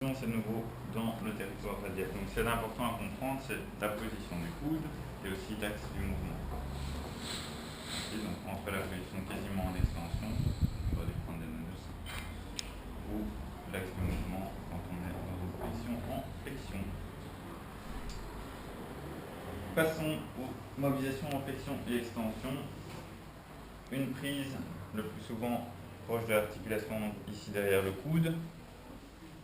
C'est nouveau dans le territoire radial. Donc c'est important à comprendre, c'est la position du coude et aussi l'axe du mouvement. Et donc entre la position quasiment en extension, on va les prendre des nœuds, ou l'axe du mouvement quand on est dans une position en flexion. Passons aux mobilisations en flexion et extension. Une prise le plus souvent proche de l'articulation, ici derrière le coude.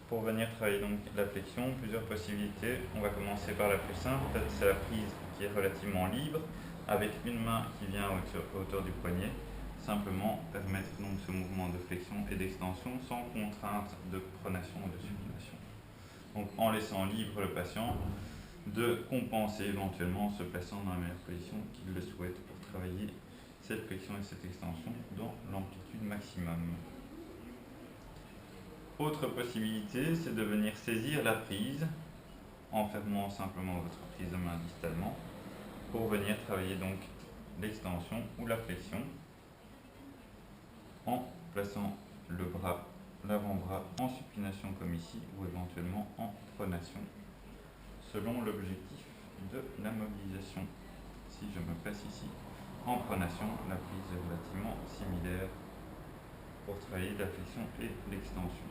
Pour venir travailler donc la flexion, plusieurs possibilités. On va commencer par la plus simple, c'est la prise qui est relativement libre, avec une main qui vient à hauteur du poignet, simplement permettre donc ce mouvement de flexion et d'extension sans contrainte de pronation ou de supination. Donc en laissant libre le patient de compenser éventuellement en se plaçant dans la meilleure position qu'il le souhaite pour travailler cette flexion et cette extension dans l'amplitude maximum. Autre possibilité, c'est de venir saisir la prise en fermant simplement votre prise de main distalement pour venir travailler donc l'extension ou la flexion en plaçant le bras, l'avant-bras en supination comme ici ou éventuellement en pronation selon l'objectif de la mobilisation. Si je me place ici en pronation, la prise est relativement similaire pour travailler la flexion et l'extension.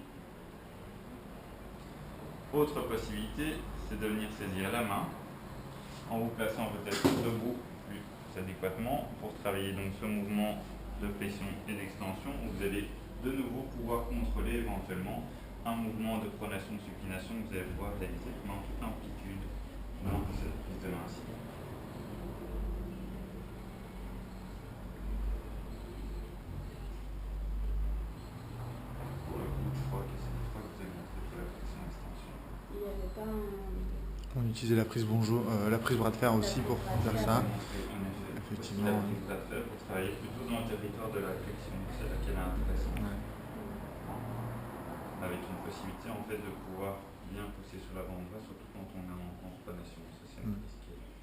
Autre possibilité, c'est de venir saisir la main en vous plaçant peut-être debout plus adéquatement pour travailler donc ce mouvement de flexion et d'extension où vous allez de nouveau pouvoir contrôler éventuellement un mouvement de pronation-supination que vous allez pouvoir réaliser dans toute amplitude dans cette prise de main-ci. Pour le coup, je crois que c'est une fois que vous avez montré pour la flexion-extension. Il n'y avait pas un... On utilisait la prise bonjour, la prise bras de fer aussi pour faire ça. Effectivement. La prise bras de fer pour travailler plutôt dans le territoire de la flexion, c'est là qu'elle est intéressante. Ouais. Avec une possibilité en fait de pouvoir bien pousser sur l'avant-bras, surtout quand on est en pronation. Ça c'est une prise qui est